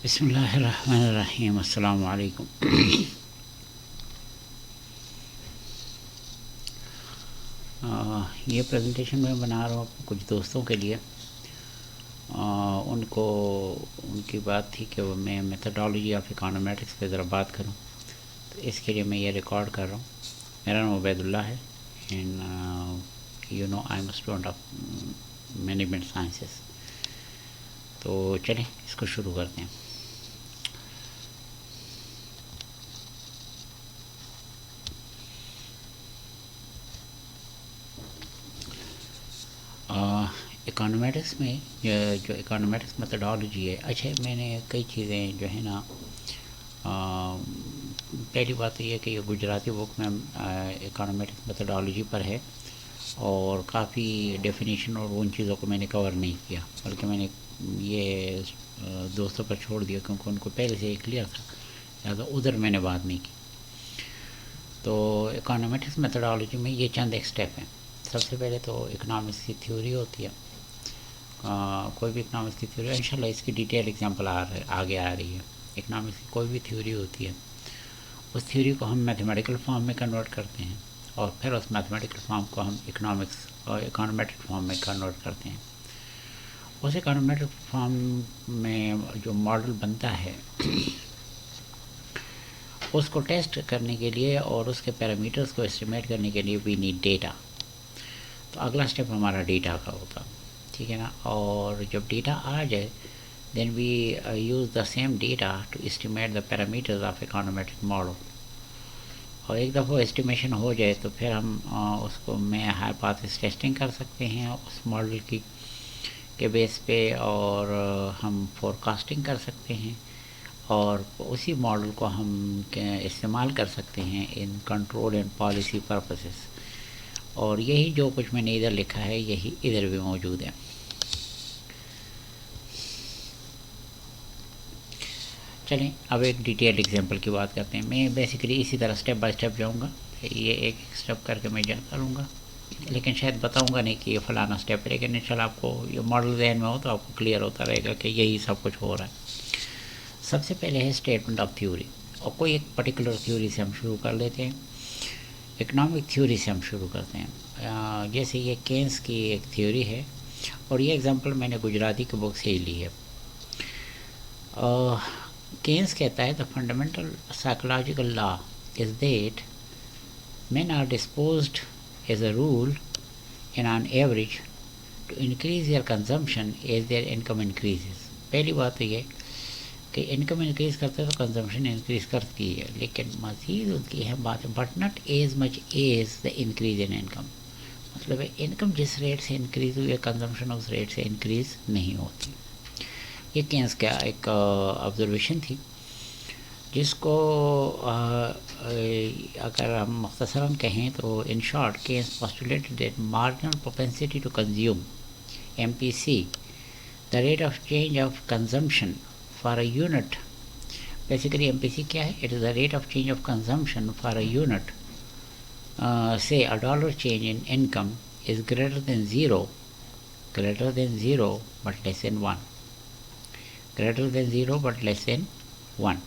بسم اللہ الرحمن الرحیم. السلام علیکم. یہ پریزنٹیشن میں بنا رہا ہوں کچھ دوستوں کے لیے. ان کی بات تھی کہ میں میتھڈالوجی آف اکانومیٹکس پہ ذرا بات کروں، تو اس کے لیے میں یہ ریکارڈ کر رہا ہوں. میرا نام عبید اللہ ہے and you know I am a student of management sciences. تو چلیں اس کو شروع کرتے ہیں. اکانومیٹکس میں جو اکانومیٹکس میتھڈالوجی ہے، اچھا میں نے کئی چیزیں جو ہے نا، پہلی بات تو یہ کہ یہ گجراتی بک میں اکانومیٹکس میتھڈالوجی پر ہے، اور کافی ڈیفینیشن اور ان چیزوں کو میں نے کور نہیں کیا، بلکہ میں نے یہ دوستوں پر چھوڑ دیا کیونکہ ان کو پہلے سے یہ کلیئر تھا، لہٰذا ادھر میں نے بات نہیں کی. تو اکانومیٹکس میتھڈالوجی میں یہ چند ایک سٹیپ ہیں. سب سے پہلے تو اکنامکس کی تھیوری ہوتی ہے. کوئی بھی اکنامکس کی تھیوری، انشاءاللہ اس کی ڈیٹیل ایگزامپل آگے آ رہی ہے. اکنامکس کی کوئی بھی تھیوری ہوتی ہے، اس تھیوری کو ہم میتھمیٹیکل فارم میں کنورٹ کرتے ہیں، اور پھر اس میتھمیٹیکل فارم کو ہم اکنامکس اور اکانومیٹک فارم میں کنورٹ کرتے ہیں. اس اکانومیٹک فارم میں جو ماڈل بنتا ہے اس کو ٹیسٹ کرنے کے لیے اور اس کے پیرامیٹرز کو اسٹیمیٹ کرنے کے لیے وی نیڈ ڈیٹا. تو اگلا اسٹیپ ہمارا ڈیٹا کا ہوتا، ٹھیک ہے نا. اور جب ڈیٹا آ جائے then we use the same data to estimate the parameters of econometric model. اور ایک دفعہ اسٹیمیشن ہو جائے تو پھر ہم اس کو میں ہائپوتھیسس ٹیسٹنگ کر سکتے ہیں اس ماڈل کی کے بیس پہ، اور ہم فور کاسٹنگ کر سکتے ہیں، اور اسی ماڈل کو ہم استعمال کر سکتے ہیں ان کنٹرول اینڈ پالیسی پرپسز. اور یہی جو کچھ میں نے ادھر لکھا ہے یہی ادھر بھی موجود ہے. چلیں اب ایک ڈیٹیل ایگزامپل کی بات کرتے ہیں. میں بیسیکلی اسی طرح اسٹیپ بائی اسٹیپ جاؤں گا، یہ ایک اسٹیپ کر کے میں جاتا رہوں گا، لیکن شاید بتاؤں گا نہیں کہ یہ فلانا اسٹیپ ہے، لیکن انشاءاللہ آپ کو یہ ماڈل ذہن میں ہو تو آپ کو کلیئر ہوتا رہے گا کہ یہی سب کچھ ہو رہا ہے. سب سے پہلے ہے اسٹیٹمنٹ آف تھیوری، اور کوئی ایک پرٹیکولر تھیوری سے ہم شروع کر لیتے ہیں. اکنامک تھیوری سے ہم شروع کرتے ہیں. جیسے یہ کینس کی ایک تھیوری ہے، اور یہ ایگزامپل میں نے گجراتی کی بک سے ہی لی ہے. کینس کہتا ہے the fundamental psychological law is that men are disposed as a rule and on average to increase their consumption as their income increases. پہلی بات تو یہ کہ انکم انکریز کرتے تو کنزمپشن انکریز کرتی ہے، لیکن مزید ان کی اہم بات ہے but not as much as the increase in income. مطلب ہے انکم جس ریٹ سے انکریز ہوئی ہے کنزمپشن اس ریٹ سے انکریز نہیں ہوتی. یہ کینس کا ایک آبزرویشن تھی، جس کو اگر ہم مختصراً کہیں تو in short Keynes postulated that marginal propensity to consume MPC, the rate of change of consumption for a unit. Basically MPC کیا ہے؟ It is the rate of change of consumption for a unit. Say a dollar change in income is greater than zero but less than 1. Greater than 0 but less than 1.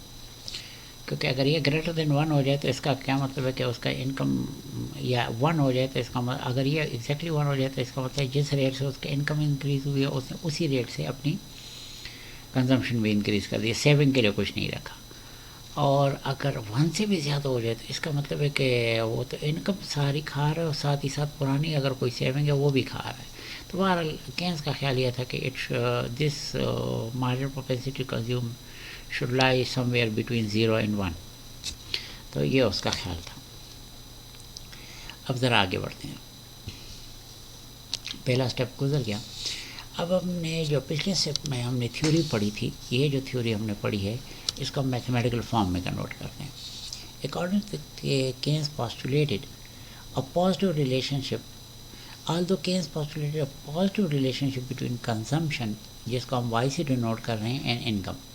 کیونکہ اگر یہ greater than 1 ہو جائے تو اس کا کیا مطلب ہے کہ اس کا انکم، یا 1 ہو جائے تو اس کا اگر یہ ایگزیکٹلی 1 ہو جائے تو اس کا مطلب ہے جس ریٹ سے اس کا انکم انکریز ہوئی ہے اس نے اسی ریٹ سے اپنی کنزمپشن بھی انکریز کر دی، سیونگ کے لیے کچھ نہیں رکھا. اور اگر 1 سے بھی زیادہ ہو جائے تو اس کا مطلب ہے کہ وہ تو انکم ساری کھا رہا ہے، اور ساتھ ہی ساتھ پرانی اگر کوئی سیونگ ہے وہ بھی کھا رہا ہے. تو بہرحال کینس کا خیال یہ تھا کہ this marginal propensity to consume should lie somewhere between 0 and 1. تو یہ اس کا خیال تھا. اب ذرا آگے بڑھتے ہیں. پہلا سٹیپ گزر گیا. اب ہم نے جو پچھلے سٹیپ میں ہم نے تھیوری پڑھی تھی، یہ جو تھیوری ہم نے پڑھی ہے اس کو ہم میتھمیٹیکل فارم میں کنورٹ کرتے ہیں. According to Keynes postulated a positive relationship, although Keynes postulated a positive relationship between consumption، جس کو ہم Y سے ڈینوٹ کر رہے ہیں، and income.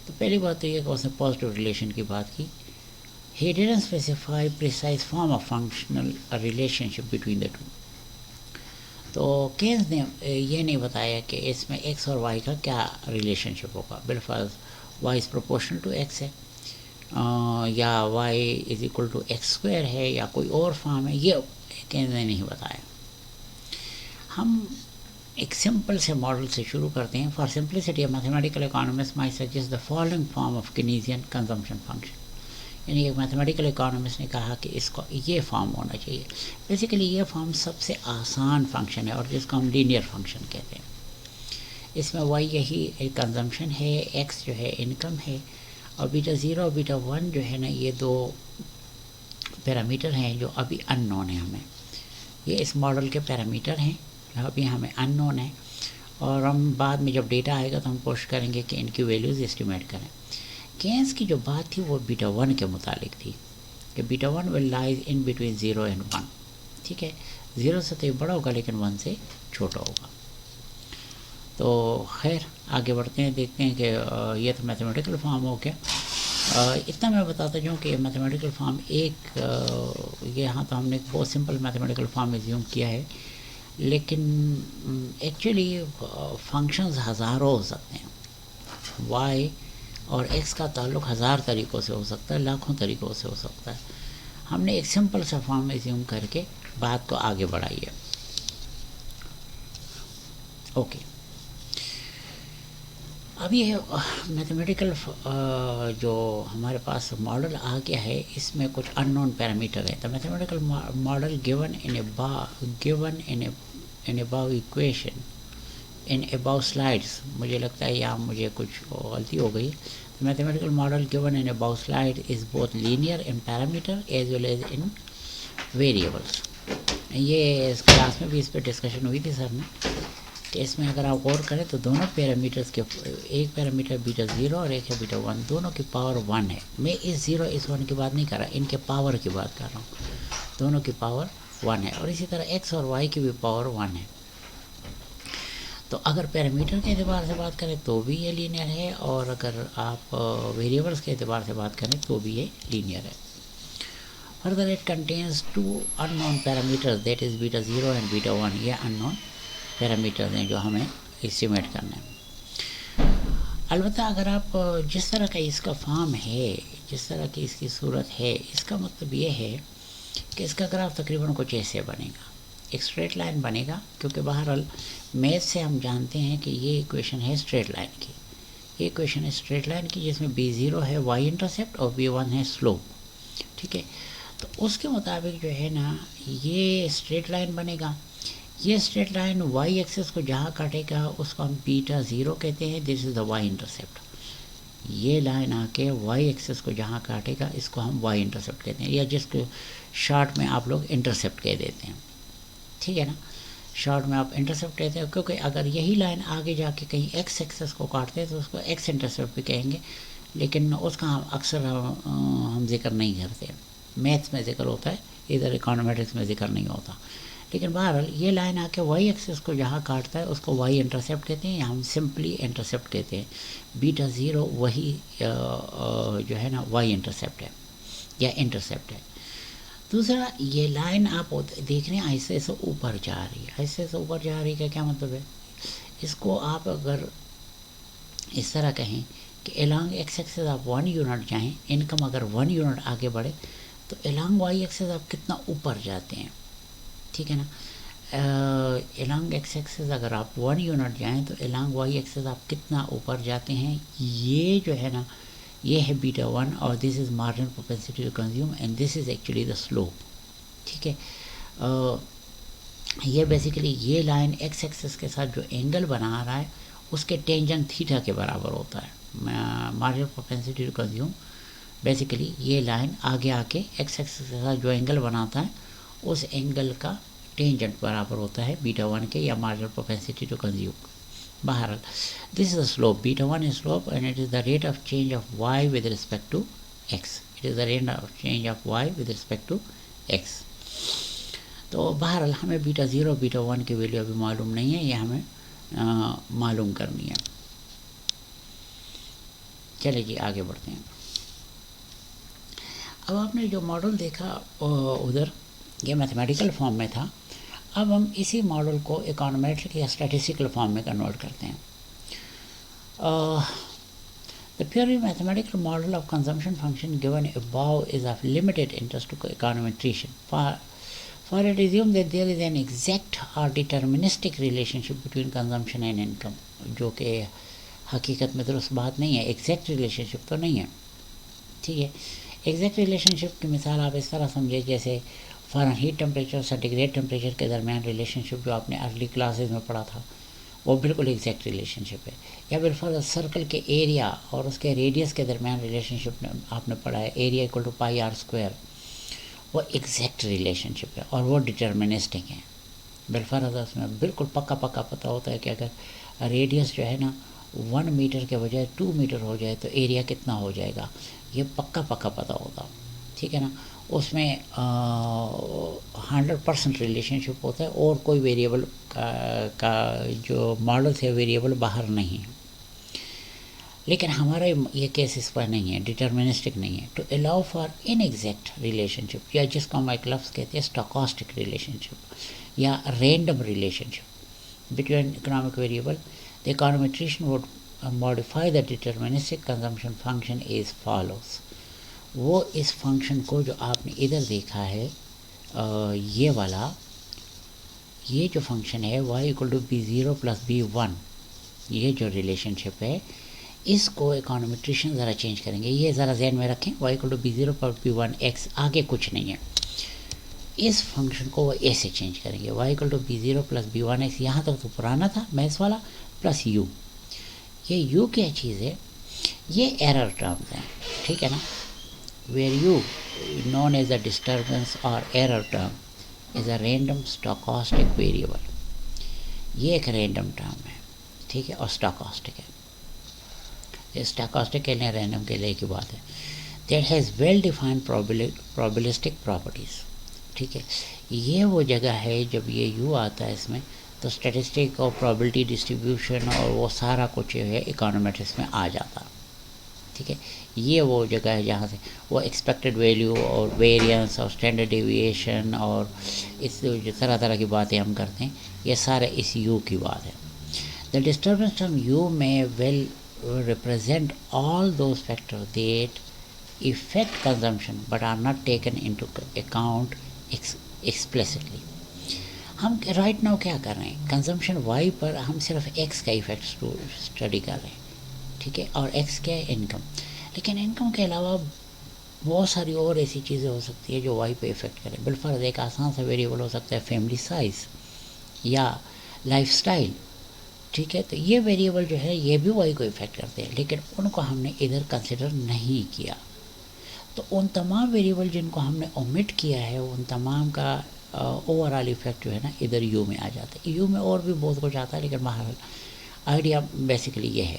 تو پہلی بات تو یہ کہ اس نے پازیٹیو ریلیشن کی بات کی. He didn't specify precise form of functional relationship between the two. تو کینز نے یہ نہیں بتایا کہ اس میں ایکس اور وائی کا کیا ریلیشن شپ ہوگا. بالفرض Y is proportional to X ہے یا Y is equal to X square ہے یا کوئی اور فارم ہے, یہ کینز نے نہیں بتایا. ہم ایک سمپل سے ماڈل سے شروع کرتے ہیں. For simplicity mathematical economist may suggest the following form of Keynesian consumption function. یعنی ایک میتھمیٹیکل اکانومسٹ نے کہا کہ اس کو یہ فارم ہونا چاہیے. بیسیکلی یہ فارم سب سے آسان فنکشن ہے اور جس کو ہم لینئر فنکشن کہتے ہیں. اس میں وائی یہی کنزمپشن ہے, ایکس جو ہے انکم ہے, اور بیٹا 0 اور بیٹا 1 جو ہے نا یہ دو پیرامیٹر ہیں جو ابھی ان نون ہیں ہمیں. یہ اس ماڈل کے پیرامیٹر ہیں جو ابھی ہمیں ان نون ہیں, اور ہم بعد میں جب ڈیٹا آئے گا تو ہم کوشش کریں گے کہ ان کی ویلیوز اسٹیمیٹ کریں. کینز کی جو بات تھی وہ بیٹا 1 کے متعلق تھی کہ بیٹا 1 ول لائز ان بٹوین 0 اینڈ 1. ٹھیک ہے, 0 سے تو یہ بڑا ہوگا لیکن 1 سے چھوٹا ہوگا. تو خیر آگے بڑھتے ہیں, دیکھتے ہیں کہ یہ تو میتھمیٹیکل فارم ہو گیا. اتنا میں بتاتا جاؤں کہ میتھمیٹیکل فارم ایک یہاں تو ہم نے بہت سمپل میتھمیٹیکل فارم ایزیوم کیا ہے, لیکن ایکچولی فنکشنز ہزاروں ہو سکتے ہیں. وائی اور ایکس کا تعلق 1000 طریقوں سے ہو سکتا ہے, لاکھوں طریقوں سے ہو سکتا ہے. ہم نے ایک سمپل سا فارم ایزیوم کر کے بات کو آگے بڑھائی ہے. اوکے, اب یہ میتھمیٹیکل جو ہمارے پاس ماڈل آ گیا ہے اس میں کچھ ان نون پیرامیٹر ہیں. تو mathematical model given in above equation in above slides. مجھے لگتا ہے یہاں مجھے کچھ غلطی ہو گئی. Mathematical model given in above slide is both linear in parameter as well as in variables. یہ اس کلاس میں بھی اس پہ ڈسکشن ہوئی تھی سر نے کہ اس میں اگر آپ غور کریں تو دونوں پیرامیٹرز کے ایک پیرامیٹر بیٹا 0 اور ایک ہے بیٹا 1, دونوں کی پاور 1 ہے. میں اس 0 اس 1 کی بات نہیں کر رہا, ان کے پاور کی بات کر رہا ہوں. دونوں کی پاور 1 ہے, اور اسی طرح ایکس اور وائی کی بھی پاور 1 ہے. تو اگر پیرامیٹر کے اعتبار سے بات کریں تو بھی یہ لینئر ہے, اور اگر آپ ویریبلس کے اعتبار سے بات کریں تو بھی یہ لینئر ہے. Further it contains two unknown parameters, that is beta 0 and beta 1. یہ unknown parameters ہیں جو ہمیں estimate کرنا ہے. البتہ اگر آپ جس طرح کا اس کا فارم ہے, جس طرح کی اس کی صورت ہے, اس کا مطلب یہ ہے کہ اس کا گراف تقریباً کچھ ایسے بنے گا. ایک اسٹریٹ لائن بنے گا, کیونکہ بہرحال میتھ سے ہم جانتے ہیں کہ یہ ایکویشن ہے اسٹریٹ لائن کی. یہ ایکویشن ہے اسٹریٹ لائن کی جس میں B0 ہے وائی انٹرسیپٹ اور B1 ہے سلوپ. ٹھیک ہے, تو اس کے مطابق جو ہے نا یہ اسٹریٹ لائن بنے گا. یہ اسٹریٹ لائن وائی ایکسس کو جہاں کاٹے گا اس کو ہم بیٹا 0 کہتے ہیں. دس از دا وائی انٹرسیپٹ. یہ لائن آ کے وائی ایکسس کو جہاں کاٹے گا اس کو ہم وائی انٹرسیپٹ کہتے ہیں, یا جس کو شارٹ میں آپ لوگ انٹرسیپٹ کہہ دیتے ہیں. ٹھیک ہے نا, شارٹ میں آپ انٹرسیپٹ کہتے ہیں, کیونکہ اگر یہی لائن آگے جا کے کہیں ایکس ایکسس کو کاٹتے ہیں تو اس کو ایکس انٹرسیپٹ بھی کہیں گے, لیکن اس کا اکثر ہم ذکر نہیں کرتے. میتھس میں ذکر ہوتا ہے, ادھر اکانومیٹکس میں ذکر نہیں ہوتا. لیکن بہرحال یہ لائن آ کے وائی ایکسس کو جہاں کاٹتا ہے اس کو وائی انٹرسیپٹ کہتے ہیں, یا ہم سمپلی انٹرسیپٹ کہتے ہیں. بیٹا 0 وہی جو ہے نا وائی انٹرسیپٹ ہے یا انٹرسیپٹ ہے. دوسرا, یہ لائن آپ دیکھ رہے ہیں آہستہ سے اوپر جا رہی ہے. آہستہ سے اوپر جا رہی کا کیا مطلب ہے؟ اس کو آپ اگر اس طرح کہیں کہ الانگ ایکس ایکسس آپ 1 یونٹ جائیں, انکم اگر 1 یونٹ آگے بڑھے تو الانگ وائی ایکسس آپ کتنا اوپر جاتے ہیں. ٹھیک ہے نا, الانگ ایکس ایکسس اگر آپ 1 یونٹ جائیں تو الانگ وائی ایکسس آپ کتنا اوپر جاتے ہیں. یہ جو ہے نا یہ ہے بیٹا 1, اور دس is marginal propensity to consume and this is actually the slope. ٹھیک ہے, یہ بیسیکلی یہ لائن ایکس ایکسس کے ساتھ جو اینگل بنا رہا ہے اس کے ٹینجنٹ تھیٹا کے برابر ہوتا ہے. Marginal propensity to consume basically یہ لائن آگے آ کے ایکس ایکسس کے ساتھ جو اینگل بناتا ہے اس اینگل کا ٹینجنٹ برابر ہوتا ہے بیٹا 1 کے, یا مارجنل پروپینسٹی ٹو کنزیوم. بہرحال this is the slope. Beta 1 is slope and it is the rate of change of y with respect to x. It is the rate of change of y with respect to x. تو بہرحال ہمیں بیٹا 0 بیٹا 1 کی value ابھی معلوم نہیں ہے, یہ ہمیں معلوم کرنی ہے. چلے جی آگے بڑھتے ہیں. اب آپ نے جو ماڈل دیکھا ادھر یہ میتھمیٹیکل فارم میں تھا. اب ہم اسی ماڈل کو اکانومیٹرک یا اسٹیٹسٹیکل فارم میں کنورٹ کرتے ہیں. The purely mathematical model of consumption function given above is of limited interest to econometrician. For it assumes that there is an exact or deterministic relationship between consumption and income, جو کہ حقیقت میں درست بات نہیں ہے. ایگزیکٹ ریلیشن شپ تو نہیں ہے. ٹھیک ہے. ایگزیکٹ ریلیشن شپ کی مثال آپ اس طرح سمجھے جیسے فارن ہیٹ ٹمپریچر اور سینٹیگریڈ ٹمپریچر کے درمیان ریلیشن شپ جو آپ نے ارلی کلاسز میں پڑھا تھا وہ بالکل ایگزیکٹ ریلیشن شپ ہے. یا بالفرض سرکل کے ایریا اور اس کے ریڈیس کے درمیان ریلیشن شپ آپ نے پڑھا ہے area equal to pi r square. وہ ایگزیکٹ ریلیشن شپ ہے اور وہ ڈٹرمنسٹک ہے. بالفرض اس میں بالکل پکا پتہ ہوتا ہے کہ اگر ریڈیس جو ہے نا 1 میٹر کے بجائے 2 میٹر ہو جائے تو ایریا کتنا ہو جائے گا, یہ پکا پتہ ہوتا. ٹھیک ہے نا. اس میں 100% ریلیشن شپ ہوتا ہے اور کوئی ویریبل کا جو ماڈل ہے ویریبل باہر نہیں ہے. لیکن ہمارا یہ کیس اس پر نہیں ہے, ڈٹرمنسٹک نہیں ہے. To allow for an exact relationship یا جس کو ہم ایک لفظ کہتے ہیں اسٹاکاسٹک ریلیشن شپ یا random relation ship between economic variable, the econometrician would modify the deterministic consumption function as follows. وہ اس فنکشن کو جو آپ نے ادھر دیکھا ہے یہ والا, یہ جو فنکشن ہے y equal to b0 plus b1, یہ جو ریلیشن شپ ہے اس کو اکانومیٹریشن ذرا چینج کریں گے. یہ ذرا ذہن میں رکھیں, y equal to b0 plus b1 x, آگے کچھ نہیں ہے. اس فنکشن کو وہ ایسے چینج کریں گے y equal to b0 plus b1 x. یہاں تک تو پرانا تھا میتھس والا پلس u. یہ u کیا چیز ہے؟ یہ ایرر ٹرمز ہیں. ٹھیک ہے نا. where u known as a disturbance or error term is a random stochastic variable. یہ ایک رینڈم ٹرم ہے. ٹھیک ہے. اور stochastic ہے. stochastic کے لیے رینڈم کے لیے کی بات ہے. that has well defined probabilistic properties. ٹھیک ہے. یہ وہ جگہ ہے جب یہ u آتا ہے اس میں تو اسٹیٹسٹک اور پرابلٹی ڈسٹریبیوشن اور وہ سارا کچھ جو ہے اکانومیٹرکس میں آ جاتا. ٹھیک ہے. یہ وہ جگہ ہے جہاں سے وہ ایکسپیکٹڈ ویلیو اور ویریئنس اور اسٹینڈرڈ ڈیویشن اور اس جو طرح کی باتیں ہم کرتے ہیں یہ سارے اس یو کی بات ہے. دا ڈسٹربنس فرام یو میں will represent all those factor that affect consumption but are not taken into account explicitly. ہم رائٹ ناؤ کیا کر رہے ہیں, کنزمپشن وائی پر ہم صرف ایکس کا ایفیکٹ اسٹڈی کر رہے ہیں. ٹھیک ہے. اور ایکس کیا ہے؟ انکم. لیکن انکم کے علاوہ بہت ساری اور ایسی چیزیں ہو سکتی ہے جو وائی پہ افیکٹ کریں. بالفرض ایک آسان سا ویریبل ہو سکتا ہے فیملی سائز یا لائف سٹائل. ٹھیک ہے. تو یہ ویریبل جو ہے یہ بھی وائی کو افیکٹ کرتے ہیں لیکن ان کو ہم نے ادھر کنسیڈر نہیں کیا. تو ان تمام ویریبل جن کو ہم نے اومٹ کیا ہے ان تمام کا اوور آل افیکٹ جو ہے نا ادھر یو میں آ جاتا ہے. یو میں اور بھی بہت کچھ آتا ہے لیکن بہرحال آئیڈیا بیسیکلی یہ ہے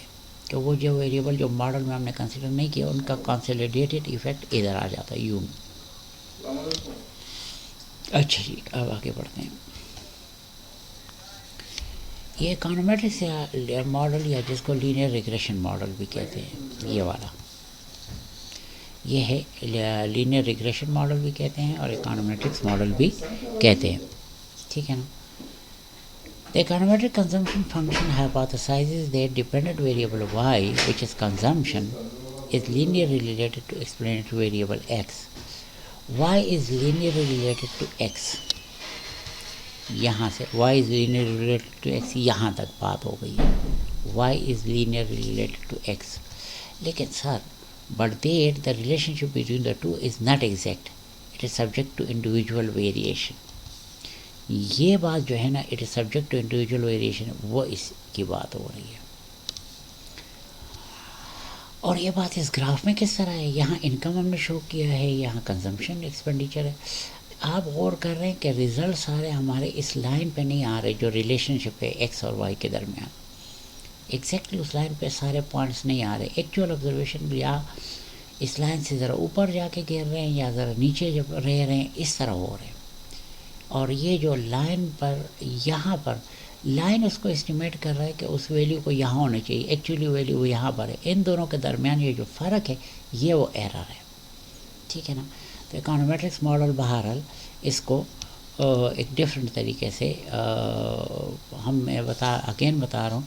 کہ وہ جو ویریبل جو ماڈل میں ہم نے کنسیڈر نہیں کیا ان کا کنسولیڈیٹڈ ایفیکٹ ادھر آ جاتا ہے یو میں. اچھا جی اب آگے بڑھتے ہیں. یہ اکانومیٹرکس یا ماڈل یا جس کو لینئر ریگریشن ماڈل بھی کہتے ہیں یہ والا, یہ ہے لینئر ریگریشن ماڈل بھی کہتے ہیں اور اکانومیٹرکس ماڈل بھی کہتے ہیں. ٹھیک ہے نا. The econometric consumption function hypothesizes that dependent variable y, which is consumption, is linearly related to explanatory variable x. Y is linearly related to x. یہاں سے y is linearly related to x یہاں تک بات ہو گئی ہے. y is linearly related to x. لیکن سر but that the relationship between the two is not exact. It is subject to individual variation. یہ بات جو ہے نا it is subject to individual variation, وہ اس کی بات ہو رہی ہے. اور یہ بات اس گراف میں کس طرح ہے؟ یہاں انکم ہم نے شو کیا ہے, یہاں کنزمپشن ایکسپینڈیچر ہے. آپ غور کر رہے ہیں کہ ریزلٹ سارے ہمارے اس لائن پہ نہیں آ رہے جو ریلیشن شپ ہے ایکس اور وائی کے درمیان. ایگزیکٹلی اس لائن پہ سارے پوائنٹس نہیں آ رہے. ایکچوئل آبزرویشن یا اس لائن سے ذرا اوپر جا کے گر رہے ہیں یا ذرا نیچے جب رہ رہے ہیں اس طرح ہو رہے ہیں. اور یہ جو لائن پر یہاں پر لائن اس کو اسٹیمیٹ کر رہا ہے کہ اس ویلیو کو یہاں ہونا چاہیے, ایکچولی ویلیو وہ یہاں پر ہے. ان دونوں کے درمیان یہ جو فرق ہے یہ وہ ایرر ہے. ٹھیک ہے نا. تو اکانومیٹرکس ماڈل بہرحال اس کو ایک ڈفرینٹ طریقے سے میں بتا رہا ہوں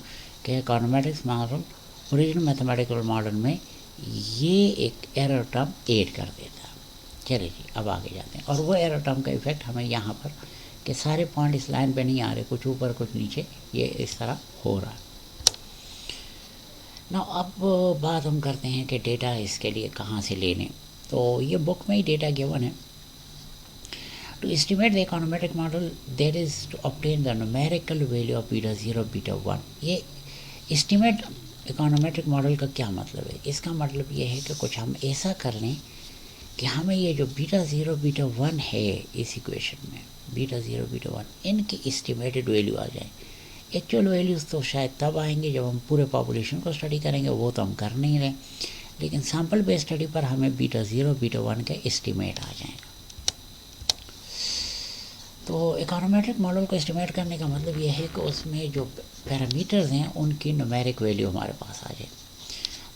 کہ اکانومیٹکس ماڈل اوریجنل میتھمیٹیکل ماڈل میں یہ ایک ایرر ٹرم ایڈ کر دیتا ہے. چلے جی اب آگے جاتے ہیں. اور وہ ایرر ٹرم کا ایفیکٹ ہمیں یہاں پر کہ سارے پوائنٹ اس لائن پہ نہیں آ رہے, کچھ اوپر کچھ نیچے, یہ اس طرح ہو رہا ہے. نا اب بات ہم کرتے ہیں کہ ڈیٹا اس کے لیے کہاں سے لے لیں. تو یہ بک میں ہی ڈیٹا گیون ہے. To estimate the econometric model, that is to obtain the numerical value of beta 0, beta 1. یہ estimate econometric model کا کیا مطلب ہے؟ اس کا مطلب یہ ہے کہ کچھ ہم ایسا کر لیں کہ ہمیں یہ جو بیٹا 0 بیٹا 1 ہے اس ایکویشن میں, بیٹا 0 بیٹا 1, ان کی اسٹیمیٹڈ ویلیو آ جائیں. ایکچوئل ویلیوز تو شاید تب آئیں گے جب ہم پورے پاپولیشن کو اسٹڈی کریں گے, وہ تو ہم کر نہیں رہے, لیکن سیمپل بیس اسٹڈی پر ہمیں بیٹا 0 بیٹا 1 کا اسٹیمیٹ آ جائے گا. تو اکانومیٹرک ماڈل کو اسٹیمیٹ کرنے کا مطلب یہ ہے کہ اس میں جو پیرامیٹرز ہیں ان کی نومیرک ویلیو ہمارے پاس آ جائے.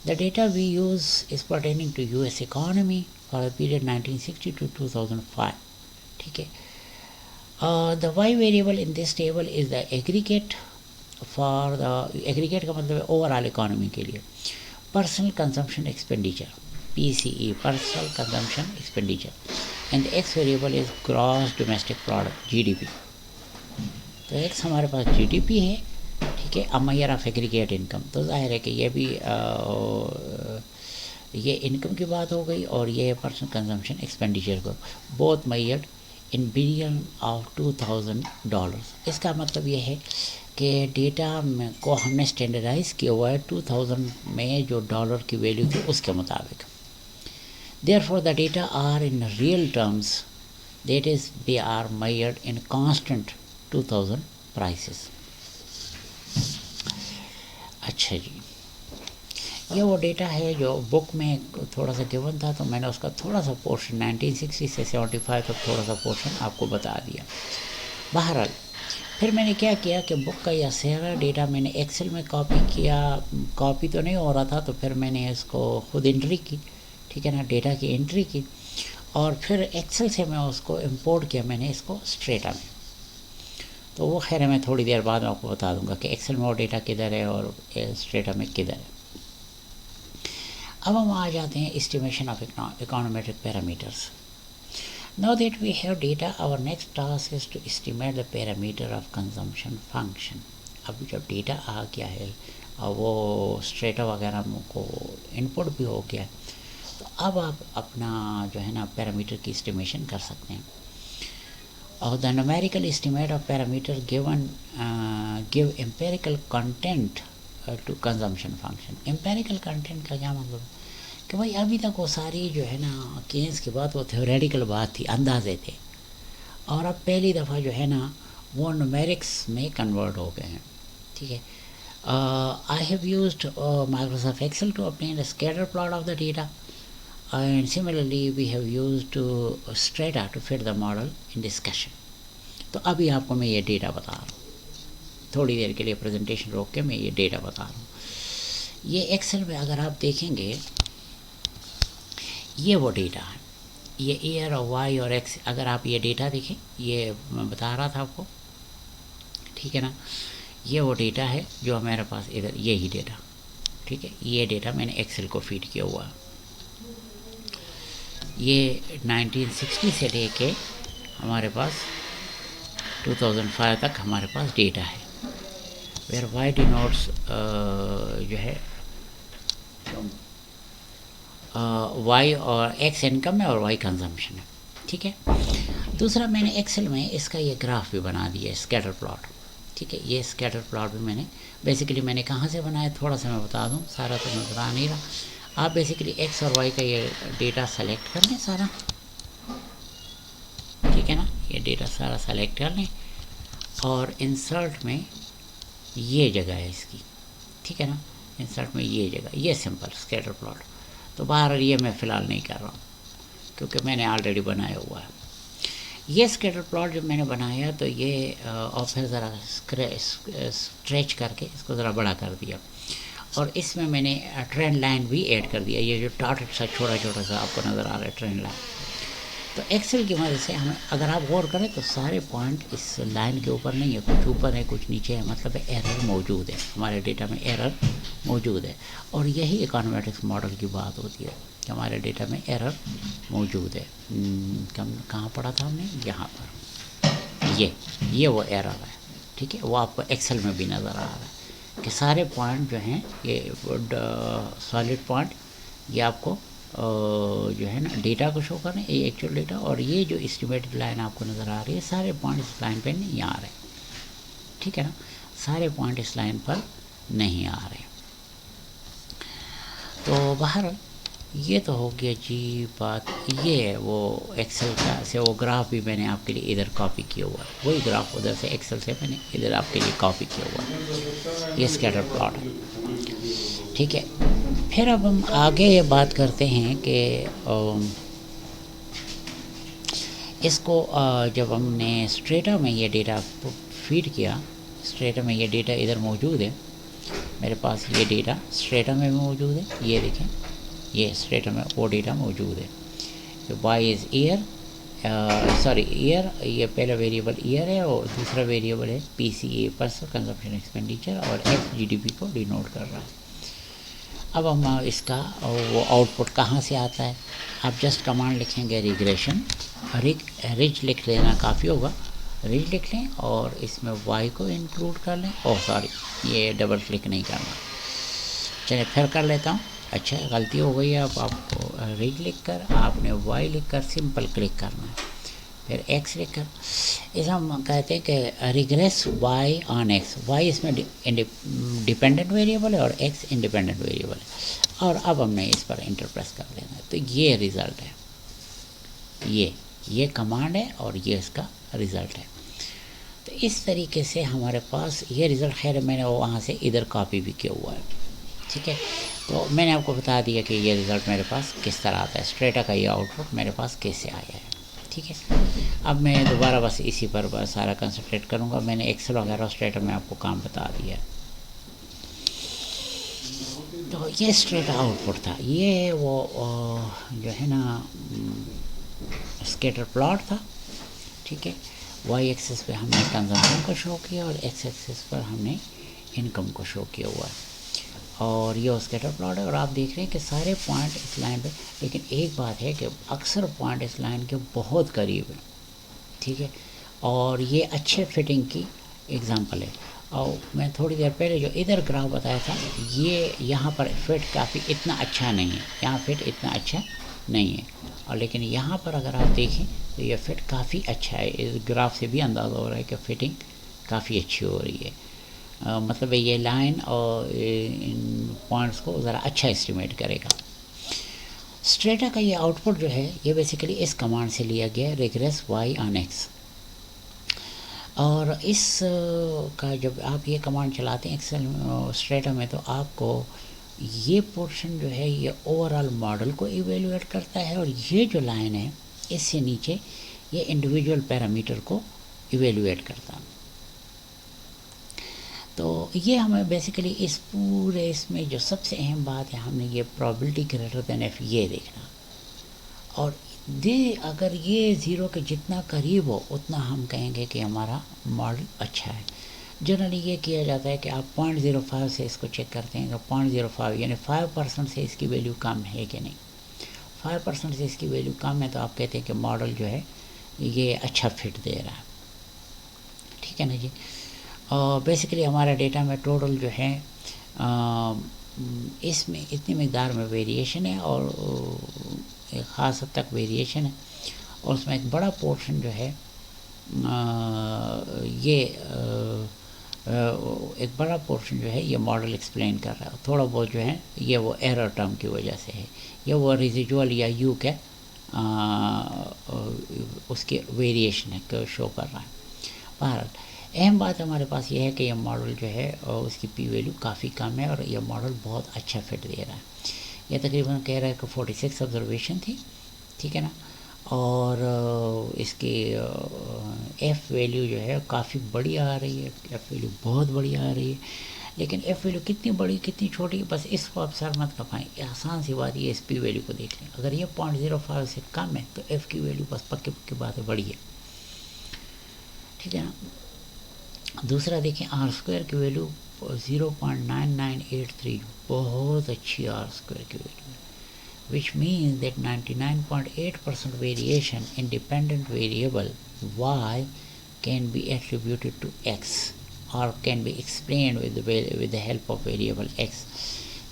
The data we use is pertaining to U S economy for the period 1960 to 2005. ٹھیک ہے. The Y variable in this table is the aggregate for the, aggregate کا مطلب ہے اوور آل اکانومی کے لیے, personal consumption expenditure, P C E, personal consumption expenditure, and X variable is gross domestic product, G D P. تو X ہمارے پاس جی D پی ہے, ٹھیک ہے, میئر آف ایگریگیٹ انکم. تو ظاہر ہے کہ یہ بھی یہ انکم کی بات ہو گئی, اور یہ پرسنل کنزمپشن ایکسپینڈیچر کو بہت میئرڈ ان بلین آف $2000. اس کا مطلب یہ ہے کہ ڈیٹا کو ہم نے اسٹینڈرڈائز کیا ہوا ہے 2000 میں جو ڈالر کی ویلیو تھی اس کے مطابق. Therefore, the data are in real terms, that is, they are measured in constant 2000 prices. اچھا جی, یہ وہ ڈیٹا ہے جو بک میں تھوڑا سا گیون تھا, تو میں نے اس کا تھوڑا سا پورشن 1960 سے 75 تک تھوڑا سا پورشن آپ کو بتا دیا. بہرحال پھر میں نے کیا کیا کہ بک کا یہ سارا ڈیٹا میں نے ایکسل میں کاپی کیا. کاپی تو نہیں ہو رہا تھا, تو پھر میں نے اس کو خود انٹری کی, ٹھیک ہے نا, ڈیٹا کی انٹری کی, اور پھر ایکسل سے میں اس کو امپورٹ کیا میں نے اس کو اسٹریٹا میں. تو وہ خیر میں تھوڑی دیر بعد میں آپ کو بتا دوں گا کہ ایکسل میں وہ ڈیٹا کدھر ہے اور اسٹریٹا میں کدھر ہے. اب ہم آ جاتے ہیں estimation of econometric parameters. Now that we have data, our next task is to estimate the parameter of consumption function. اب جب ڈیٹا آ گیا ہے اور وہ اسٹریٹا وغیرہ کو انپٹ بھی ہو گیا, تو اب آپ اپنا جو ہے نا پیرامیٹر کی اسٹیمیشن کر سکتے ہیں. اور the numerical estimate of parameter given give empirical content to consumption function. Empirical content کا کیا مطلب کہ بھائی ابھی تک وہ ساری جو ہے نا کینس کی بات وہ تھیوریٹیکل بات تھی, اندازے تھے, اور اب پہلی دفعہ جو ہے نا وہ نومیرکس میں کنورٹ ہو گئے ہیں. ٹھیک ہے. I have used Microsoft Excel to obtain a scatter plot of the data, and similarly we have used Strata to fit the model in discussion. تو ابھی آپ کو میں یہ ڈیٹا بتا رہا ہوں, تھوڑی دیر کے لیے پریزنٹیشن روک کے میں یہ ڈیٹا بتا رہا ہوں. یہ ایکسل میں اگر آپ دیکھیں گے یہ وہ ڈیٹا ہے, یہ ایئر اور وائی اور ایکس. اگر آپ یہ ڈیٹا دیکھیں, یہ میں بتا رہا تھا آپ کو, ٹھیک ہے نا, یہ وہ ڈیٹا ہے جو ہمارے پاس ادھر, یہی ڈیٹا, ٹھیک ہے. یہ ڈیٹا میں نے ایکسل کو فیڈ کیا ہوا ہے. یہ 1960 سے لے کے ہمارے پاس 2005 تک ہمارے پاس ڈیٹا ہے. ویئر وائی ڈینوٹس جو ہے وائی اور ایکس انکم ہے اور وائی کنزمپشن ہے, ٹھیک ہے. دوسرا میں نے ایکسل میں اس کا یہ گراف بھی بنا دیا ہے, اسکیٹر پلاٹ, ٹھیک ہے. یہ اسکیٹر پلاٹ بھی میں نے بیسیکلی میں نے کہاں سے بنایا تھوڑا سا میں بتا دوں, سارا تو میں بتا نہیں رہا. آپ بیسیکلی ایکس اور وائی کا یہ ڈیٹا سلیکٹ کر لیں سارا, ٹھیک ہے نا. یہ ڈیٹا سارا سلیکٹ کر لیں, اور انسرٹ میں یہ جگہ ہے اس کی, ٹھیک ہے نا. انسرٹ میں یہ جگہ, یہ سمپل اسکیٹر پلاٹ. تو باہر یہ میں فی الحال نہیں کر رہا ہوں کیونکہ میں نے آلریڈی بنایا ہوا ہے. یہ اسکیٹر پلاٹ جب میں نے بنایا تو یہ اور پھر ذرا اسٹریچ کر کے اس کو ذرا بڑا کر دیا, اور اس میں نے ٹرینڈ لائن بھی ایڈ کر دیا. یہ جو ڈاٹڈ سا چھوٹا چھوٹا سا آپ کو نظر آ رہا ہے ٹرینڈ لائن, تو ایکسل کی مدد سے ہمیں اگر آپ غور کریں تو سارے پوائنٹ اس لائن کے اوپر نہیں ہے، کچھ اوپر ہے کچھ نیچے ہے، مطلب ایرر موجود ہے، ہمارے ڈیٹا میں ایرر موجود ہے. اور یہی اکانومیٹکس ماڈل کی بات ہوتی ہے کہ ہمارے ڈیٹا میں ایرر موجود ہے. کہاں پڑھا تھا ہم نے؟ یہاں پر. یہ وہ ایرر ہے، ٹھیک ہے. وہ آپ کو ایکسل میں بھی نظر آ رہا ہے کہ سارے پوائنٹ جو ہیں یہ سالڈ پوائنٹ یہ آپ کو جو ہے نا ڈیٹا کو شو کر رہے ہیں، یہ ایکچوئل ڈیٹا. اور یہ جو اسٹیمیٹڈ لائن آپ کو نظر آ رہی ہے سارے پوائنٹ اس لائن پہ نہیں آ رہے، ٹھیک ہے نا. سارے پوائنٹ اس لائن پر نہیں آ رہے. تو باہر یہ تو ہو گیا جی بات. یہ ہے وہ ایکسل کا سے وہ گراف بھی میں نے آپ کے لیے ادھر کاپی کیا ہوا ہے، وہی گراف ادھر سے ایکسل سے میں نے ادھر آپ کے لیے کاپی کیا ہوا ہے. یہ اسکیٹر پلاٹ ہے، ٹھیک ہے. پھر اب ہم آگے یہ بات کرتے ہیں کہ اس کو جب ہم نے اسٹریٹا میں یہ ڈیٹا فیڈ کیا، اسٹریٹا میں یہ ڈیٹا ادھر موجود ہے میرے پاس، یہ ڈیٹا اسٹریٹا میں بھی موجود ہے. یہ دیکھیں یہ اسٹریٹا میں وہ ڈیٹا موجود ہے. وائی از ایئر، سوری ایئر، یہ پہلا ویریبل ایئر ہے اور دوسرا ویریبل ہے پی سی اے پرسنل کنزمپشن ایکسپینڈیچر، اور ایکس جی ڈی پی کو ڈینوٹ کر رہا ہے. اب ہم اس کا وہ آؤٹ پٹ کہاں سے آتا ہے؟ آپ جسٹ کمانڈ لکھیں گے ریگریشن، ریج لکھ لینا کافی ہوگا، ریج لکھ لیں اور اس میں وائی کو انکلوڈ کر لیں. سوری یہ ڈبل کلک نہیں کرنا، چلیں پھر کر لیتا ہوں. اچھا غلطی ہو گئی ہے. اب آپ کو ریج لکھ کر آپ نے وائی لکھ کر سمپل کلک کرنا ہے، پھر ایکس لکھ کر. اس ہم کہتے ہیں کہ ریگریس وائی آن ایکس. وائی اس میں ڈیپینڈنٹ ویریبل ہے اور ایکس انڈیپینڈنٹ ویریبل ہے. اور اب ہم نے اس پر انٹر پریس کر دینا ہے. تو یہ ریزلٹ ہے، یہ کمانڈ ہے اور یہ اس کا ریزلٹ ہے. تو اس طریقے سے ہمارے پاس یہ ریزلٹ، خیر میں نے وہاں سے ادھر کاپی بھی کیا ہوا ہے، ٹھیک ہے. تو میں نے آپ کو بتا دیا کہ یہ ریزلٹ میرے پاس کس طرح آتا ہے، اسٹریٹا کا یہ آؤٹ پٹ میرے پاس کیسے آیا ہے، ٹھیک ہے. اب میں دوبارہ بس اسی پر سارا کنسنٹریٹ کروں گا. میں نے ایکسل وغیرہ اسٹریٹا میں آپ کو کام بتا دیا ہے. تو یہ اسٹریٹا آؤٹ پٹ تھا. یہ وہ جو ہے نا اسکیٹر پلاٹ تھا، ٹھیک ہے. وائی ایکسس پہ ہم نے کنزمپشن کو شو کیا اور ایکس ایکسس پر ہم نے انکم کو شو کیا ہوا ہے. اور یہ اسکیٹر پلاٹ ہے اور آپ دیکھ رہے ہیں کہ سارے پوائنٹ اس لائن پہ. لیکن ایک بات ہے کہ اکثر پوائنٹ اس لائن کے بہت قریب ہیں، ٹھیک ہے. اور یہ اچھے فٹنگ کی ایگزامپل ہے. اور میں تھوڑی دیر پہلے جو ادھر گراف بتایا تھا، یہ یہاں پر فٹ کافی اتنا اچھا نہیں ہے، یہاں فٹ اتنا اچھا نہیں ہے. اور لیکن یہاں پر اگر آپ دیکھیں تو یہ فٹ کافی اچھا ہے. اس گراف سے بھی اندازہ ہو رہا ہے کہ فٹنگ کافی اچھی ہو رہی ہے. مطلب یہ لائن اور ان پوائنٹس کو ذرا اچھا اسٹیمیٹ کرے گا. اسٹریٹا کا یہ آؤٹ پٹ جو ہے یہ بیسیکلی اس کمانڈ سے لیا گیا ہے، ریگریس وائی آن ایکس. اور اس کا جب آپ یہ کمانڈ چلاتے ہیں ایکسل اسٹریٹا میں تو آپ کو یہ پورشن جو ہے یہ اوور آل ماڈل کو ایویلویٹ کرتا ہے، اور یہ جو لائن ہے اس سے نیچے یہ انڈیویجول پیرامیٹر کو ایویلویٹ کرتا ہے. تو یہ ہمیں بیسیکلی اس پورے اس میں جو سب سے اہم بات ہے، ہم نے یہ پرابلٹی گریٹر دین ایف یہ دیکھنا. اور اگر یہ زیرو کے جتنا قریب ہو اتنا ہم کہیں گے کہ ہمارا ماڈل اچھا ہے. جنرلی یہ کیا جاتا ہے کہ آپ 0.05 سے اس کو چیک کرتے ہیں، تو 0.05 یعنی 5% سے اس کی ویلیو کم ہے کہ نہیں. 5% سے اس کی ویلیو کم ہے تو آپ کہتے ہیں کہ ماڈل جو ہے یہ اچھا فٹ دے رہا ہے، ٹھیک ہے نا جی. اور بیسیکلی ہمارا ڈیٹا میں ٹوٹل جو ہے اس میں اتنی مقدار میں ویریشن ہے اور ایک خاص حد تک ویریشن ہے. اور اس میں ایک بڑا پورشن جو ہے یہ ایک بڑا پورشن جو ہے یہ ماڈل ایکسپلین کر رہا ہے. تھوڑا بہت جو ہے یہ وہ ایرر ٹرم کی وجہ سے ہے، یہ وہ ریزیجول یا یو کے اس کے ویریشن ہے شو کر رہا ہے. بہرحال اہم بات ہمارے پاس یہ ہے کہ یہ ماڈل جو ہے اس کی پی ویلیو کافی کم ہے اور یہ ماڈل بہت اچھا فٹ دے رہا ہے. یہ تقریباً کہہ رہا ہے کہ 46 آبزرویشن تھی، ٹھیک ہے نا. اور اس کی ایف ویلیو جو ہے کافی بڑی آ رہی ہے، ایف ویلیو بہت بڑی آ رہی ہے. لیکن ایف ویلیو کتنی بڑی کتنی چھوٹی بس اس کو آپ سر مت کپائیں. آسان سی بات یہ اس پی ویلیو کو دیکھ لیں. اگر یہ 0.05 سے کم ہے تو ایف کی ویلیو بس پکی بات ہے بڑی ہے, ٹھیک ہے نا. دوسرا دیکھیں آر اسکوائر کی ویلیو 0.9983, بہت اچھی آر اسکوائر کی ویلیو ہے, which means that 99.8% variation in dependent variable y can be attributed to x or can be explained with the help of variable x.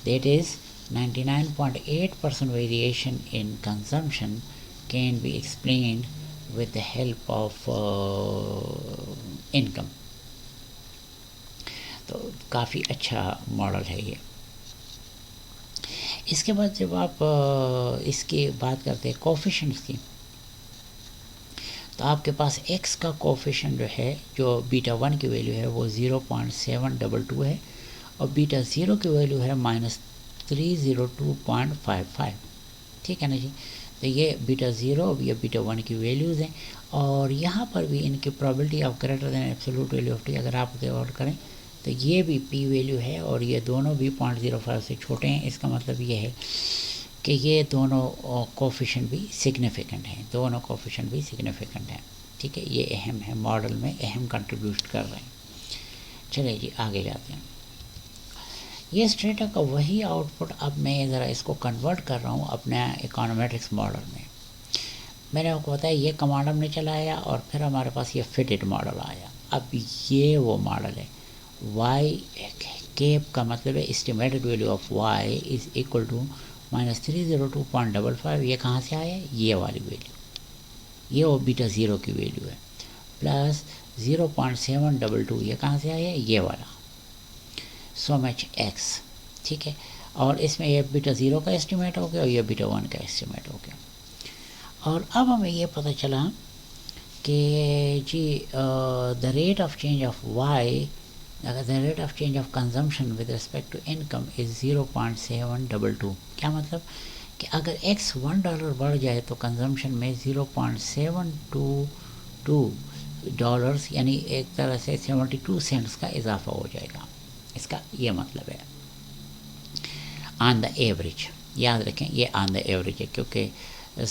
That is 99.8% variation in consumption can be explained with the help of income. تو کافی اچھا model ہے یہ. اس کے بعد جب آپ اس کی بات کرتے ہیں کوفیشنٹس کی, تو آپ کے پاس ایکس کا کوفیشنٹ جو ہے, جو بیٹا 1 کی ویلیو ہے وہ 0.722 ہے, اور بیٹا 0 کی ویلیو ہے -302.55, ٹھیک ہے نا جی. تو یہ بیٹا 0 اور یہ بیٹا 1 کی ویلیوز ہیں, اور یہاں پر بھی ان کی probability of greater than absolute value of T اگر آپ غور کریں تو یہ بھی پی ویلیو ہے, اور یہ دونوں بھی 0.05 سے چھوٹے ہیں. اس کا مطلب یہ ہے کہ یہ دونوں کوفیشنٹ بھی سگنیفیکنٹ ہیں, دونوں کوفیشنٹ بھی سگنیفیکنٹ ہیں, ٹھیک ہے. یہ اہم ہے, ماڈل میں اہم کنٹریبیوٹ کر رہے ہیں. چلے جی آگے جاتے ہیں. یہ اسٹریٹا کا وہی آؤٹ پٹ اب میں ذرا اس کو کنورٹ کر رہا ہوں اپنے اکانومیٹرکس ماڈل میں. میں نے آپ کو بتایا یہ کمانڈ ہم نے چلایا اور پھر ہمارے پاس یہ فٹڈ ماڈل آیا. اب یہ وہ ماڈل ہے, وائی کیپ کا مطلب ہے estimated value of Y is equal to -302.55. یہ کہاں سے آیا, یہ والی ویلیو, یہ وہ بیٹا 0 کی ویلیو ہے, پلس 0.722 یہ کہاں سے آیا, یہ والا, سو مچ ایکس, ٹھیک ہے. اور اس میں یہ بیٹا 0 کا اسٹیمیٹ ہو گیا اور یہ بیٹا 1 کا اسٹیمیٹ ہو گیا. اور اب ہمیں یہ پتہ چلا کہ جی the rate of change of Y, the rate of change of consumption with respect to income is 0.722. کیا مطلب کہ اگر ایکس $1 بڑھ جائے تو کنزمپشن میں 0.722 یعنی ایک طرح سے 72 سینٹس کا اضافہ ہو جائے گا. اس کا یہ مطلب ہے آن دا ایوریج. یاد رکھیں یہ آن دا ایوریج ہے, کیونکہ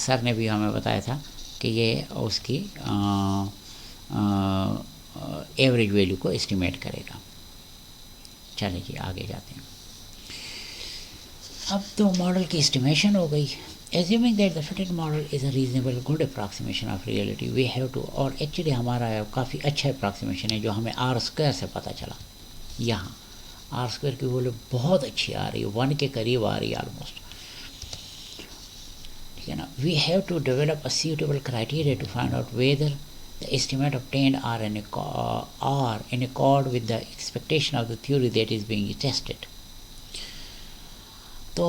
سر نے بھی ہمیں بتایا تھا کہ یہ اس کی ایوریج ویلیو کو اسٹیمیٹ کرے گا. چلیں جی آگے جاتے ہیں. اب تو ماڈل کی اسٹیمیشن ہو گئی. Assuming that the fitted model is a reasonable good approximation of reality, we have to, اور ایکچولی ہمارا کافی اچھا اپراکسیمیشن ہے جو ہمیں آر اسکوائر سے پتہ چلا. یہاں آر اسکوائر کی ویلیو بہت اچھی آ رہی ہے, 1 کے قریب آ رہی ہے آلموسٹ, ٹھیک ہے نا. We have to develop a suitable criteria to find out whether the estimate obtained are in accord with the expectation of the theory that is being tested. تو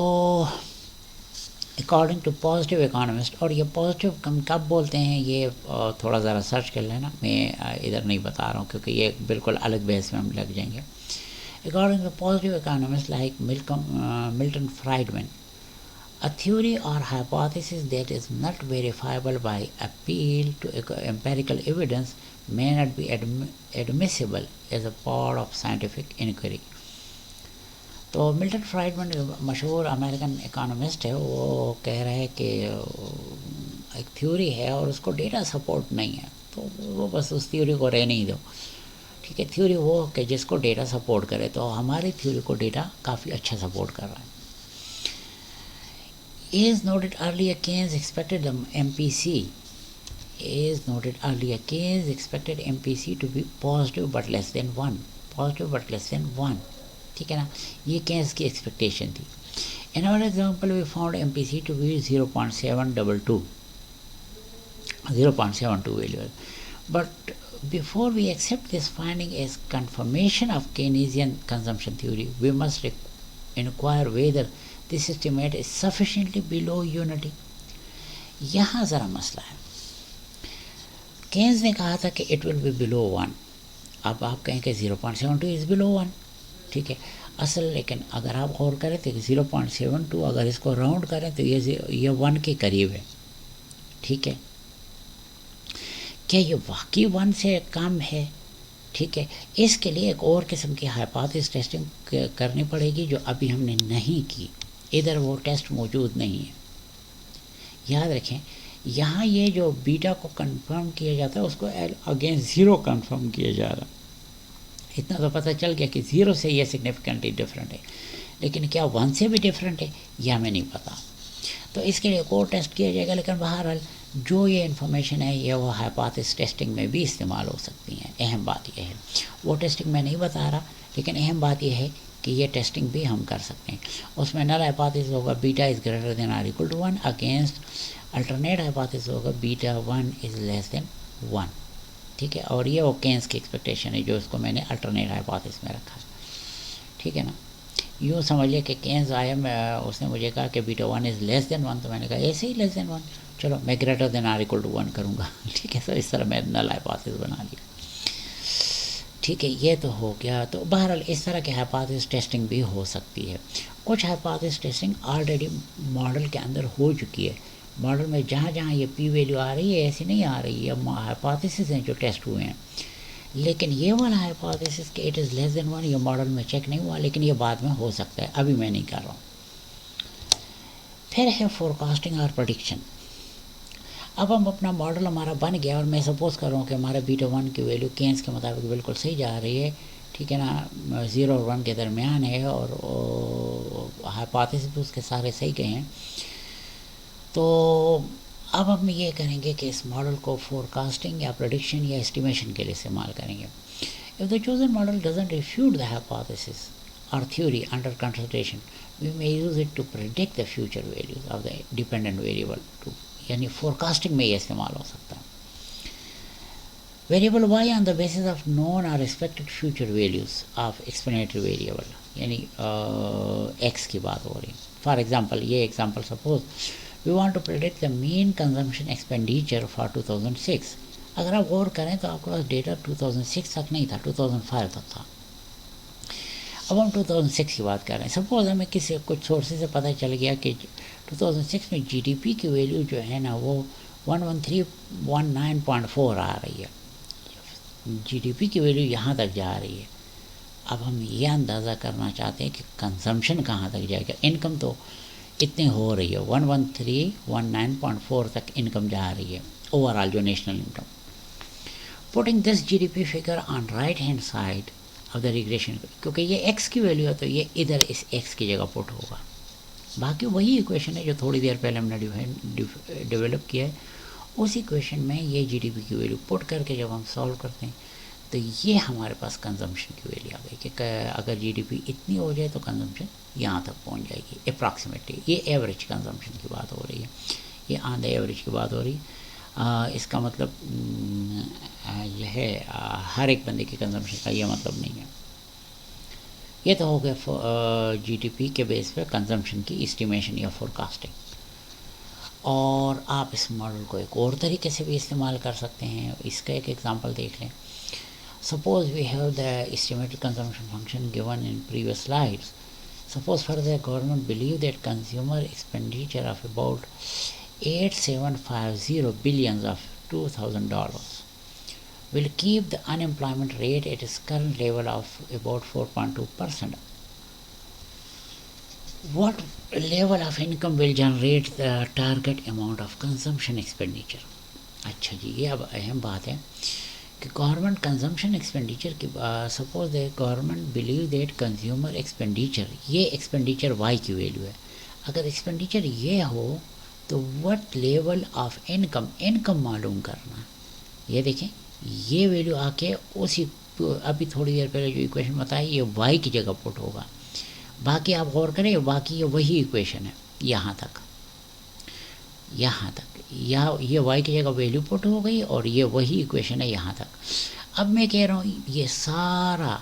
اکارڈنگ ٹو پازیٹیو اکانومسٹ, اور یہ positive کب بولتے ہیں یہ تھوڑا ذرا search کر لینا, میں ادھر نہیں بتا رہا ہوں کیونکہ یہ بالکل الگ بحث میں ہم لگ جائیں گے. According to positive economist like Milton Friedman, a theory or hypothesis that is not verifiable by appeal to empirical evidence may not be admissible as a part of scientific inquiry. تو ملٹن فرائڈمن مشہور American economist ہے, وہ کہہ رہے ہیں کہ ایک theory ہے اور اس کو ڈیٹا سپورٹ نہیں ہے, تو وہ بس اس تھیوری کو رہنے ہی دو, ٹھیک ہے. تھیوری وہ کہ جس کو ڈیٹا سپورٹ کرے, تو ہماری تھیوری کو ڈیٹا کافی اچھا سپورٹ کر رہا ہے. As noted earlier, Keynes expected the MPC. As noted earlier, Keynes expected MPC to be positive but less than 1. Positive but less than 1. ٹھیک ہے نا, یہ کینز کی ایکسپیکٹیشن تھی. In our example, we found MPC to be 0.722. 0.72 value. But before we accept this finding as confirmation of Keynesian consumption theory, we must inquire whether this estimate is sufficiently below unity. یہاں ذرا مسئلہ ہے. Keynes نے کہا تھا کہ it will be below 1. اب آپ کہیں کہ 0.72 is below 1, ٹھیک ہے. اصل لیکن اگر آپ غور کریں تو 0.72 اگر اس کو راؤنڈ کریں تو یہ 1 کے قریب ہے, ٹھیک ہے. کیا یہ واقعی 1 سے کم ہے ٹھیک ہے. اس کے لیے ایک اور قسم کی ہائپوتھیسس ٹیسٹنگ کرنی پڑے گی جو ابھی ہم نے نہیں کی. ادھر وہ ٹیسٹ موجود نہیں ہے. یاد رکھیں یہاں یہ جو بیٹا کو کنفرم کیا جاتا ہے اس کو اگینسٹ زیرو کنفرم کیا جا رہا. اتنا تو پتہ چل گیا کہ زیرو سے یہ سگنیفیکنٹلی ڈفرینٹ ہے، لیکن کیا 1 سے بھی ڈفرینٹ ہے یہ ہمیں نہیں پتہ. تو اس کے لیے ایک اور ٹیسٹ کیا جائے گا. لیکن بہرحال جو یہ انفارمیشن ہے یہ وہ ہائپوتھیسس ٹیسٹنگ میں بھی استعمال ہو سکتی ہیں. اہم بات یہ ہے، وہ ٹیسٹنگ میں نہیں بتا رہا، لیکن اہم بات یہ ہے کہ یہ ٹیسٹنگ بھی ہم کر سکتے ہیں. اس میں نل ہائپوتھیسس ہوگا beta is greater than or equal to 1 against alternate hypothesis ہوگا بیٹا 1 از لیس دین 1. ٹھیک ہے. اور یہ وہ کینز کی ایکسپیکٹیشن ہے جو اس کو میں نے الٹرنیٹ ہائپوتھیسس میں رکھا ہے. ٹھیک ہے نا. یوں سمجھیے کہ کینز آیا اس نے مجھے کہا کہ بیٹا 1 از لیس دین 1، تو میں نے کہا ایسے ہی لیس دین 1، چلو میں greater than or equal to 1 کروں گا. ٹھیک ہے. تو اس طرح میں نل ہائپوتھیسس بنا لیا. ٹھیک ہے. یہ تو ہو گیا. تو بہرحال اس طرح کی ہائپوتھیسس ٹیسٹنگ بھی ہو سکتی ہے. کچھ ہائپوتھیسس ٹیسٹنگ آلریڈی ماڈل کے اندر ہو چکی ہے. ماڈل میں جہاں جہاں یہ پی ویلیو آ رہی ہے ایسی نہیں آ رہی ہے، ہائپوتھیسس ہیں جو ٹیسٹ ہوئے ہیں. لیکن یہ والا ہائپوتھیسس کہ اٹ از لیس دین 1 یہ ماڈل میں چیک نہیں ہوا، لیکن یہ بعد میں ہو سکتا ہے، ابھی میں نہیں کر رہا ہوں. پھر ہے فور کاسٹنگ اور پریڈکشن. اب ہم اپنا ماڈل ہمارا بن گیا اور میں سپوز کر رہا ہوں کہ ہمارا بیٹا 1 کی ویلیو کینز کے مطابق بالکل صحیح جا رہی ہے. ٹھیک ہے نا. 0 اور 1 کے درمیان ہے اور ہائپوتھیسس بھی اس کے سارے صحیح گئے ہیں. تو اب ہم یہ کریں گے کہ اس ماڈل کو فور کاسٹنگ یا پریڈکشن یا اسٹیمیشن کے لیے استعمال کریں گے. If the chosen model doesn't refute the hypothesis or theory under consideration, we may use it to predict the future values of the dependent variable too. یعنی forecasting میں یہ استعمال ہو سکتا ہے. Variable y on the basis of known or expected future values of explanatory variable یعنی x کی بات ہو رہی. For example یہ example suppose we want to predict the mean consumption expenditure for 2006. اگر آپ غور کریں تو آپ کے پاس ڈیٹا 2006 تک نہیں تھا، 2005 تک تھا. اب ہم 2006 کی بات کر رہے ہیں. سپوز ہمیں کچھ سورسز سے پتہ چل گیا کہ 2006 میں جی ڈی پی کی ویلیو جو ہے نا وہ 11319.4 آ رہی ہے. جی ڈی پی کی ویلیو یہاں تک جا رہی ہے. اب ہم یہ اندازہ کرنا چاہتے ہیں کہ کنزمپشن کہاں تک جائے گا. انکم تو اتنی ہو رہی ہے 11319.4 تک انکم جا رہی ہے اوور آل جو national income. Putting this GDP figure on right hand side of the regression کیونکہ یہ ایکس کی ویلیو ہے تو یہ ادھر اس ایکس کی جگہ پٹ ہوگا. باقی وہی ایکویشن ہے جو تھوڑی دیر پہلے ہم نے ڈیولپ کیا ہے. اس ایکویشن میں یہ جی ڈی پی کی ویلیو پٹ کر کے جب ہم سالو کرتے ہیں تو یہ ہمارے پاس کنزمپشن کی ویلیو آ گئی کہ اگر جی ڈی پی اتنی ہو جائے تو کنزمپشن یہاں تک پہنچ جائے گی اپراکسیمیٹلی. یہ ایوریج کنزمپشن کی بات ہو رہی ہے، یہ آن دا ایوریج کی بات ہو رہی ہے. اس کا مطلب یہ ہے ہر ایک بندے کی کنزمپشن کا یہ مطلب نہیں ہے. یہ تو ہو گیا جی ڈی پی کے بیس پہ کنزمپشن کی اسٹیمیشن یا فور کاسٹنگ. اور آپ اس ماڈل کو ایک اور طریقے سے بھی استعمال کر سکتے ہیں. اس کا ایک ایگزامپل دیکھ لیں. Suppose we have the estimated consumption function given in previous slides. Suppose for the government believe that consumer expenditure of about 8750 billions of $2,000 will keep the unemployment rate at its current level of about 4.2%. What level of income will generate the target amount of consumption expenditure? اچھا جی یہ اب اہم بات ہے کہ government consumption expenditure کی suppose the government believe that consumer expenditure یہ expenditure Y کی ویلیو ہے. اگر ایکسپینڈیچر یہ ہو تو وٹ لیول آف انکم معلوم کرنا. یہ دیکھیں یہ ویلیو آ کے اسی ابھی تھوڑی دیر پہلے جو ایکویشن بتائی یہ وائی کی جگہ پٹ ہوگا. باقی آپ غور کریں باقی یہ وہی ایکویشن ہے یہاں تک یہ وائی کی جگہ ویلیو پٹ ہو گئی اور یہ وہی ایکویشن ہے یہاں تک. اب میں کہہ رہا ہوں یہ سارا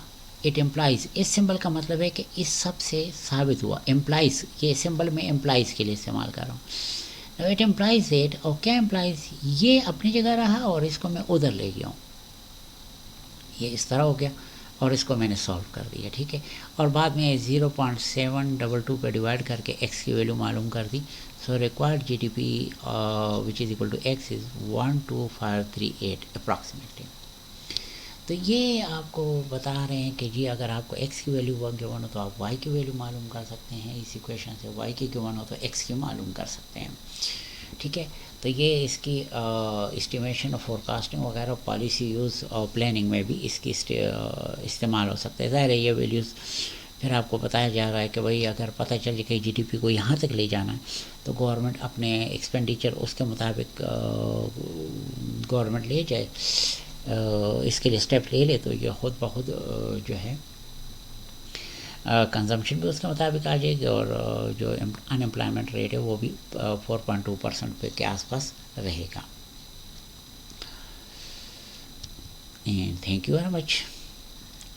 اٹ امپلائز اس سمبل کا مطلب ہے کہ اس سب سے ثابت ہوا امپلائز یہ سمبل میں امپلائز کے لیے استعمال کر رہا ہوں. اٹ امپلائز دیٹ اور کیا امپلائز یہ اپنی جگہ رہا اور اس کو میں ادھر لے گیا ہوں. یہ اس طرح ہو گیا اور اس کو میں نے سالو کر دیا. ٹھیک ہے. اور بعد میں 0.722 پہ ڈیوائڈ کر کے ایکس کی ویلیو معلوم کر دی. So required G D P which is equal to X is 12538 approximately. تو یہ آپ کو بتا رہے ہیں کہ جی اگر آپ کو ایکس کی ویلیو گیون ہو تو آپ وائی کی ویلیو معلوم کر سکتے ہیں، اس ایکویشن سے وائی کی گیون ہو تو ایکس کی معلوم کر سکتے ہیں. ٹھیک ہے، تو یہ اس کی اسٹیمیشن اور فور کاسٹنگ وغیرہ پالیسی یوز اور پلاننگ میں بھی اس کی استعمال ہو سکتا ہے. ظاہر ہے یہ ویلیوز پھر آپ کو بتایا جا رہا ہے کہ بھائی اگر پتہ چل کہ جی ڈی پی کو یہاں تک لے جانا ہے تو گورنمنٹ اپنے ایکسپینڈیچر اس کے مطابق گورنمنٹ لے جائے، اس کے لیے اسٹیپ لے لے، تو یہ خود بخود جو ہے کنزمپشن بھی اس کے مطابق آ جائے گی، اور جو ان امپلائمنٹ ریٹ ہے وہ بھی 4.2% پہ کے آس پاس رہے گا. Thank you very much.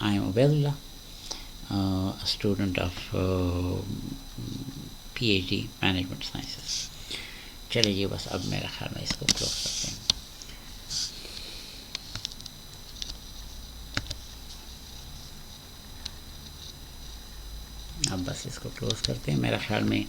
I am Obaidullah, student of P H D management sciences. چلے جی بس اب میرا خیال میں اس کو کلوز کرتے ہیں. اب بس اس کو کلوز کرتے ہیں. میرا خیال میں